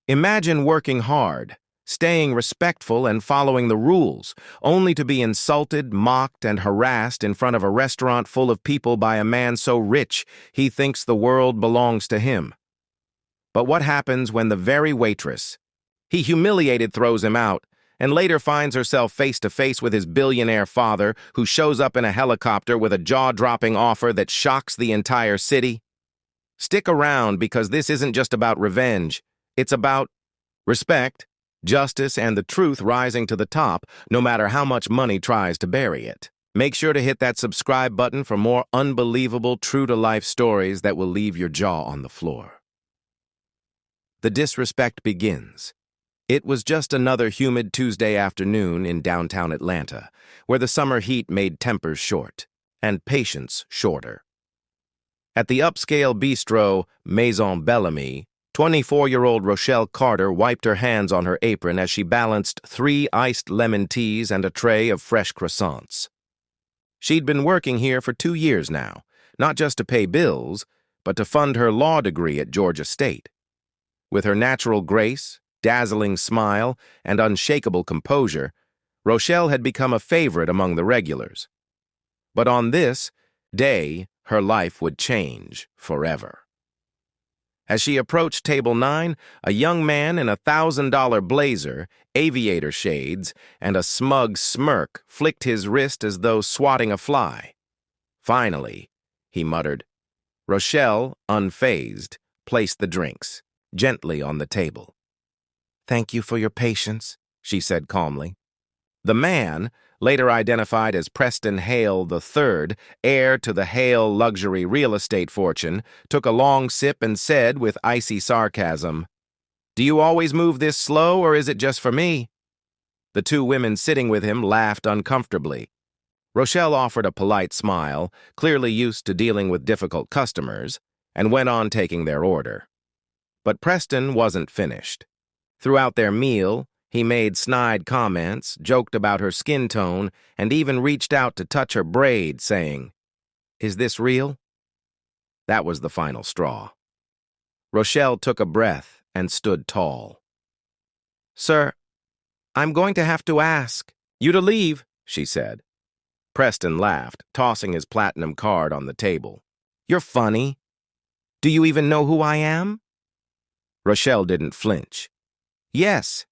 Imagine working hard, staying respectful and following the rules, only to be insulted, mocked, and harassed in front of a restaurant full of people by a man so rich he thinks the world belongs to him. But what happens when the very waitress he humiliated throws him out, and later finds herself face to face with his billionaire father, who shows up in a helicopter with a jaw-dropping offer that shocks the entire city? Stick around, because this isn't just about revenge. It's about respect, justice, and the truth rising to the top, no matter how much money tries to bury it. Make sure to hit that subscribe button for more unbelievable, true-to-life stories that will leave your jaw on the floor. The disrespect begins. It was just another humid Tuesday afternoon in downtown Atlanta, where the summer heat made tempers short and patience shorter. At the upscale bistro Maison Bellamy, 24-year-old Rochelle Carter wiped her hands on her apron as she balanced 3 iced lemon teas and a tray of fresh croissants. She'd been working here for 2 years now, not just to pay bills, but to fund her law degree at Georgia State. With her natural grace, dazzling smile, and unshakable composure, Rochelle had become a favorite among the regulars. But on this day, her life would change forever. As she approached table 9, a young man in a $1,000 blazer, aviator shades, and a smug smirk flicked his wrist as though swatting a fly. "Finally," he muttered. Rochelle, unfazed, placed the drinks gently on the table. "Thank you for your patience," she said calmly. The man, later identified as Preston Hale III, heir to the Hale luxury real estate fortune, took a long sip and said with icy sarcasm, "Do you always move this slow, or is it just for me?" The 2 women sitting with him laughed uncomfortably. Rochelle offered a polite smile, clearly used to dealing with difficult customers, and went on taking their order. But Preston wasn't finished. Throughout their meal, he made snide comments, joked about her skin tone, and even reached out to touch her braid, saying, "Is this real?" That was the final straw. Rochelle took a breath and stood tall. "Sir, I'm going to have to ask you to leave," she said. Preston laughed, tossing his platinum card on the table. "You're funny. Do you even know who I am?" Rochelle didn't flinch. "Yes,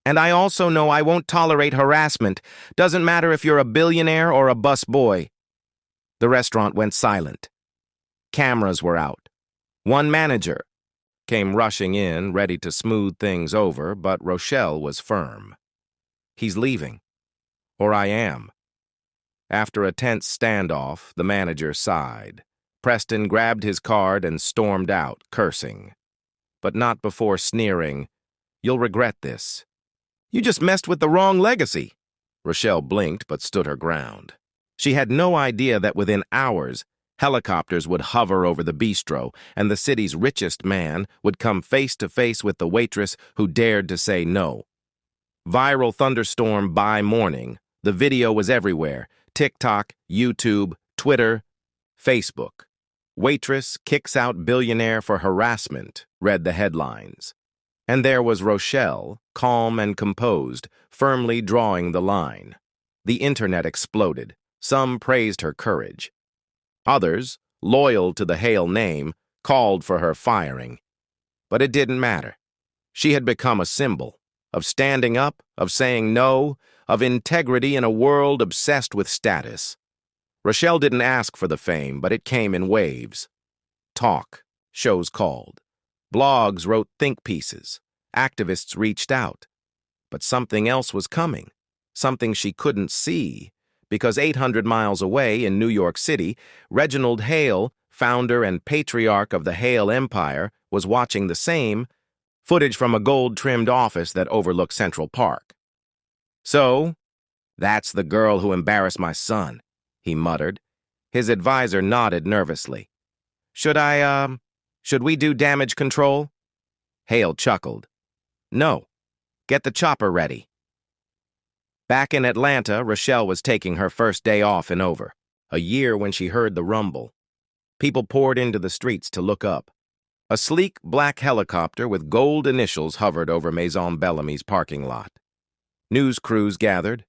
and I also know I won't tolerate harassment. Doesn't matter if you're a billionaire or a busboy." The restaurant went silent. Cameras were out. One manager came rushing in, ready to smooth things over, but Rochelle was firm. "He's leaving. Or I am." After a tense standoff, the manager sighed. Preston grabbed his card and stormed out, cursing. But not before sneering, "You'll regret this." "You just messed with the wrong legacy." Rochelle blinked but stood her ground. She had no idea that within hours, helicopters would hover over the bistro, and the city's richest man would come face to face with the waitress who dared to say no. Viral thunderstorm by morning, the video was everywhere: TikTok, YouTube, Twitter, Facebook. "Waitress kicks out billionaire for harassment," read the headlines. And there was Rochelle, calm and composed, firmly drawing the line. The internet exploded. Some praised her courage. Others, loyal to the Hale name, called for her firing. But it didn't matter. She had become a symbol of standing up, of saying no, of integrity in a world obsessed with status. Rochelle didn't ask for the fame, but it came in waves. Talk, shows called. Blogs wrote think pieces. Activists reached out. But something else was coming, something she couldn't see, because 800 miles away in New York City, Reginald Hale, founder and patriarch of the Hale Empire, was watching the same, footage from a gold-trimmed office that overlooked Central Park. "So, that's the girl who embarrassed my son," he muttered. His advisor nodded nervously. Should we do damage control?" Hale chuckled. "No. Get the chopper ready." Back in Atlanta, Rochelle was taking her first day off in over a year when she heard the rumble. People poured into the streets to look up. A sleek black helicopter with gold initials hovered over Maison Bellamy's parking lot. News crews gathered,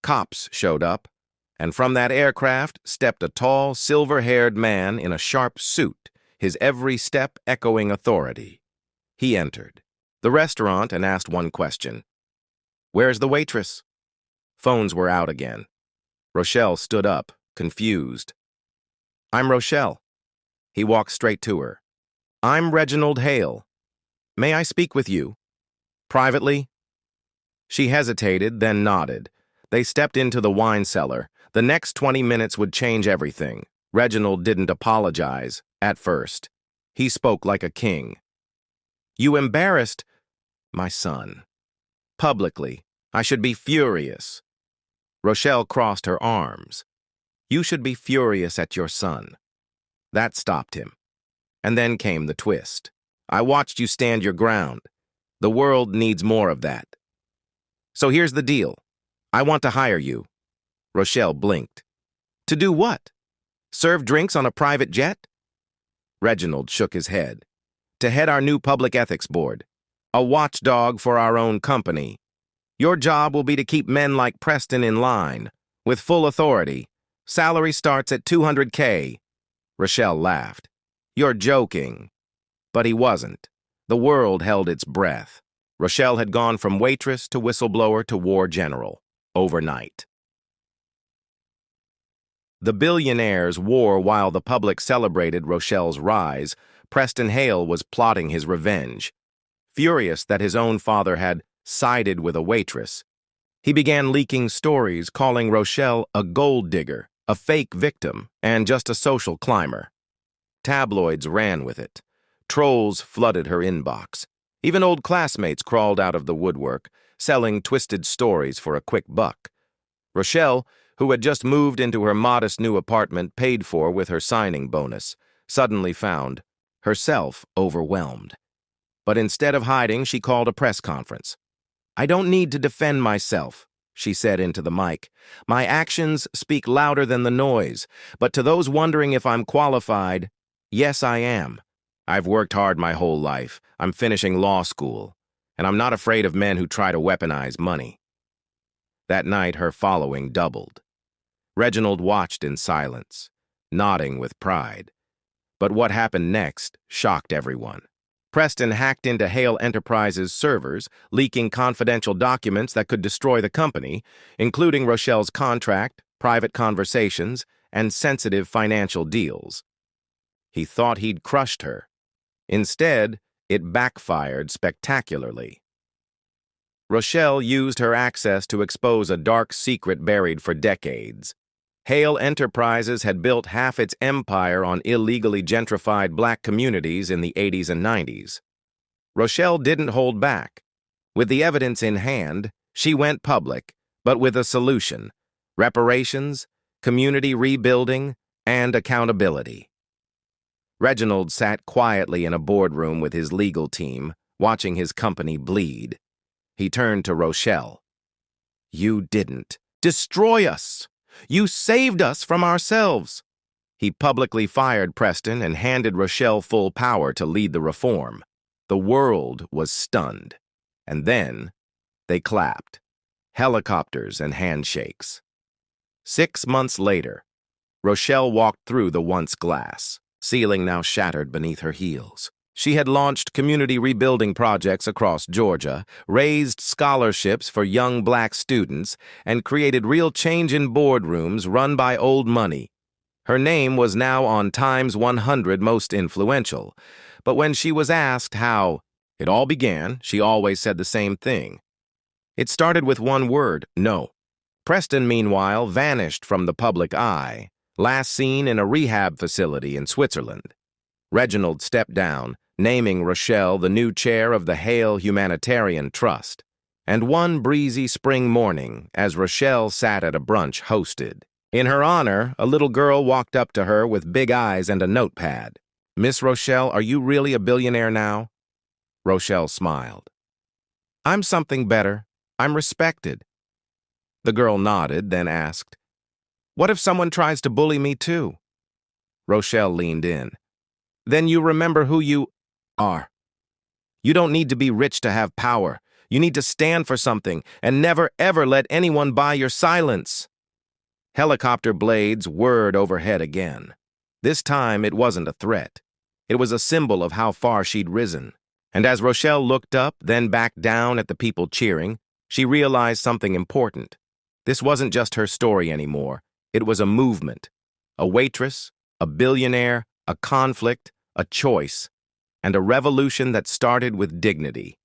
cops showed up, and from that aircraft stepped a tall, silver-haired man in a sharp suit, his every step echoing authority. He entered the restaurant and asked one question. "Where's the waitress?" Phones were out again. Rochelle stood up, confused. "I'm Rochelle." He walked straight to her. "I'm Reginald Hale. May I speak with you? Privately?" She hesitated, then nodded. They stepped into the wine cellar. The next 20 minutes would change everything. Reginald didn't apologize, at first. He spoke like a king. "You embarrassed my son. Publicly. I should be furious." Rochelle crossed her arms. "You should be furious at your son." That stopped him. And then came the twist. "I watched you stand your ground. The world needs more of that. So here's the deal. I want to hire you." Rochelle blinked. "To do what? Serve drinks on a private jet?" Reginald shook his head. "To head our new public ethics board. A watchdog for our own company. Your job will be to keep men like Preston in line, with full authority. Salary starts at $200K. Rochelle laughed. "You're joking." But he wasn't. The world held its breath. Rochelle had gone from waitress to whistleblower to war general, overnight. The billionaires wore while the public celebrated Rochelle's rise. Preston Hale was plotting his revenge. Furious that his own father had sided with a waitress, he began leaking stories calling Rochelle a gold digger, a fake victim, and just a social climber. Tabloids ran with it. Trolls flooded her inbox. Even old classmates crawled out of the woodwork, selling twisted stories for a quick buck. Rochelle, who had just moved into her modest new apartment paid for with her signing bonus, suddenly found herself overwhelmed. But instead of hiding, she called a press conference. "I don't need to defend myself," she said into the mic. "My actions speak louder than the noise. But to those wondering if I'm qualified, yes, I am. I've worked hard my whole life. I'm finishing law school. And I'm not afraid of men who try to weaponize money." That night, her following doubled. Reginald watched in silence, nodding with pride. But what happened next shocked everyone. Preston hacked into Hale Enterprises' servers, leaking confidential documents that could destroy the company, including Rochelle's contract, private conversations, and sensitive financial deals. He thought he'd crushed her. Instead, it backfired spectacularly. Rochelle used her access to expose a dark secret buried for decades. Hale Enterprises had built half its empire on illegally gentrified black communities in the 80s and 90s. Rochelle didn't hold back. With the evidence in hand, she went public, but with a solution: reparations, community rebuilding, and accountability. Reginald sat quietly in a boardroom with his legal team, watching his company bleed. He turned to Rochelle. "You didn't destroy us. You saved us from ourselves." He publicly fired Preston and handed Rochelle full power to lead the reform. The world was stunned. And then they clapped. Helicopters and handshakes. 6 months later, Rochelle walked through the once glass, ceiling now shattered beneath her heels. She had launched community rebuilding projects across Georgia, raised scholarships for young black students, and created real change in boardrooms run by old money. Her name was now on Time's 100 Most Influential, but when she was asked how it all began, she always said the same thing. It started with one word: no. Preston, meanwhile, vanished from the public eye, last seen in a rehab facility in Switzerland. Reginald stepped down, naming Rochelle the new chair of the Hale Humanitarian Trust. And one breezy spring morning, as Rochelle sat at a brunch hosted, in her honor, a little girl walked up to her with big eyes and a notepad. "Miss Rochelle, are you really a billionaire now?" Rochelle smiled. "I'm something better. I'm respected." The girl nodded, then asked, "What if someone tries to bully me too?" Rochelle leaned in. "Then you remember who you..." are. You don't need to be rich to have power. You need to stand for something and never ever let anyone buy your silence. Helicopter blades whirred overhead again. This time it wasn't a threat. It was a symbol of how far she'd risen. And as Rochelle looked up, then back down at the people cheering, she realized something important. This wasn't just her story anymore. It was a movement. A waitress, a billionaire, a conflict, a choice, and a revolution that started with dignity.